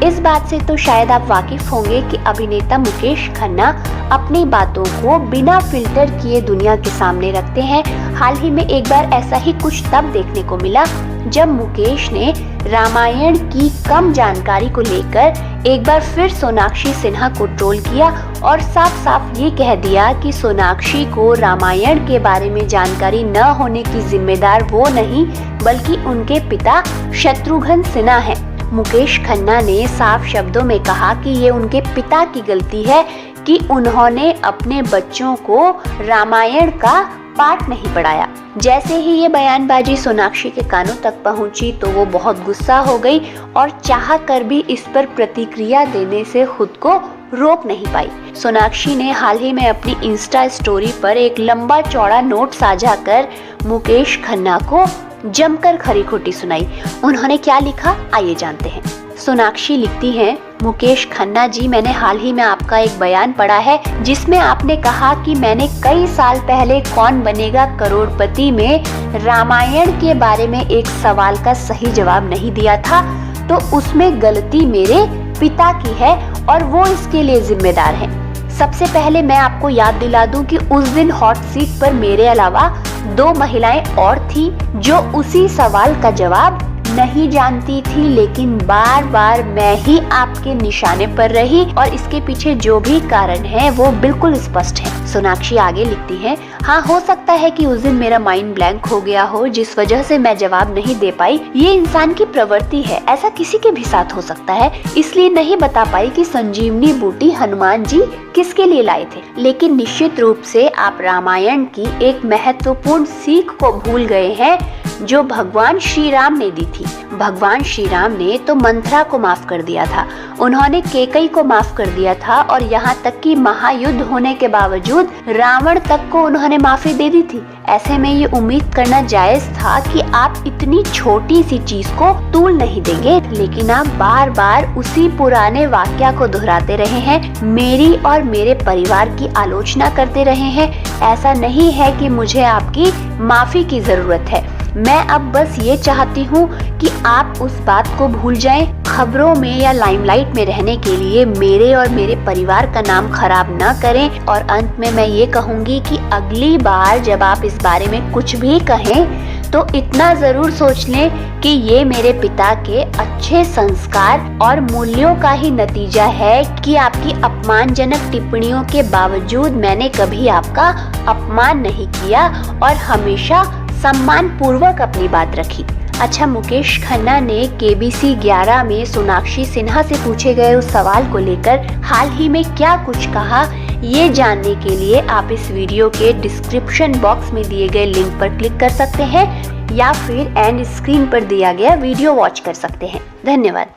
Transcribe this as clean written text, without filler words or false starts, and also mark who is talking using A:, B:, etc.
A: इस बात से तो शायद आप वाकिफ होंगे कि अभिनेता मुकेश खन्ना अपनी बातों को बिना फिल्टर किए दुनिया के सामने रखते हैं। हाल ही में एक बार ऐसा ही कुछ तब देखने को मिला जब मुकेश ने रामायण की कम जानकारी को लेकर एक बार फिर सोनाक्षी सिन्हा को ट्रोल किया और साफ साफ ये कह दिया कि सोनाक्षी को रामायण के बारे में जानकारी न होने की जिम्मेदार वो नहीं बल्कि उनके पिता शत्रुघ्न सिन्हा हैं। मुकेश खन्ना ने साफ शब्दों में कहा कि ये उनके पिता की गलती है कि उन्होंने अपने बच्चों को रामायण का पाठ नहीं पढ़ाया। जैसे ही ये बयानबाजी सोनाक्षी के कानों तक पहुंची तो वो बहुत गुस्सा हो गई और चाह कर भी इस पर प्रतिक्रिया देने से खुद को रोक नहीं पाई। सोनाक्षी ने हाल ही में अपनी इंस्टा स्टोरी पर एक लंबा चौड़ा नोट साझा कर मुकेश खन्ना को जमकर खरी खोटी सुनाई। उन्होंने क्या लिखा, आइए जानते हैं। सोनाक्षी लिखती हैं, मुकेश खन्ना जी, मैंने हाल ही में आपका एक बयान पढ़ा है जिसमें आपने कहा कि मैंने कई साल पहले कौन बनेगा करोड़पति में रामायण के बारे में एक सवाल का सही जवाब नहीं दिया था, तो उसमें गलती मेरे पिता की है और वो इसके लिए जिम्मेदार हैं। सबसे पहले मैं आपको याद दिला दूं कि उस दिन हॉट सीट पर मेरे अलावा 2 महिलाएं और थी जो उसी सवाल का जवाब नहीं जानती थी, लेकिन बार बार मैं ही आपके निशाने पर रही और इसके पीछे जो भी कारण है वो बिल्कुल स्पष्ट है। सोनाक्षी आगे लिखती है, हाँ हो सकता है कि उस दिन मेरा माइंड ब्लैंक हो गया हो जिस वजह से मैं जवाब नहीं दे पाई। ये इंसान की प्रवृत्ति है, ऐसा किसी के भी साथ हो सकता है, इसलिए नहीं बता पाई कि संजीवनी बूटी हनुमान जी किसके लिए लाए थे। लेकिन निश्चित रूप से आप रामायण की एक महत्वपूर्ण सीख को भूल गए हैं जो भगवान श्री राम ने दी थी। भगवान श्री राम ने तो मंथरा को माफ कर दिया था, उन्होंने केकई को माफ कर दिया था और यहाँ तक कि महायुद्ध होने के बावजूद रावण तक को उन्होंने माफी दे दी थी। ऐसे में ये उम्मीद करना जायज था कि आप इतनी छोटी सी चीज को तूल नहीं देंगे, लेकिन आप बार बार उसी पुराने वाक्या को दोहराते रहे हैं, मेरी और मेरे परिवार की आलोचना करते रहे हैं। ऐसा नहीं है कि मुझे आपकी माफी की जरूरत है, मैं अब बस ये चाहती हूँ कि आप उस बात को भूल जाएं। खबरों में या लाइमलाइट में रहने के लिए मेरे और मेरे परिवार का नाम खराब न करें। और अंत में मैं ये कहूँगी कि अगली बार जब आप इस बारे में कुछ भी कहें तो इतना जरूर सोच लें कि ये मेरे पिता के अच्छे संस्कार और मूल्यों का ही नतीजा है कि आपकी अपमानजनक टिप्पणियों के बावजूद मैंने कभी आपका अपमान नहीं किया और हमेशा सम्मान पूर्वक अपनी बात रखी। अच्छा, मुकेश खन्ना ने KBC 11 में सोनाक्षी सिन्हा से पूछे गए उस सवाल को लेकर हाल ही में क्या कुछ कहा, ये जानने के लिए आप इस वीडियो के डिस्क्रिप्शन बॉक्स में दिए गए लिंक पर क्लिक कर सकते हैं या फिर एंड स्क्रीन पर दिया गया वीडियो वॉच कर सकते हैं। धन्यवाद।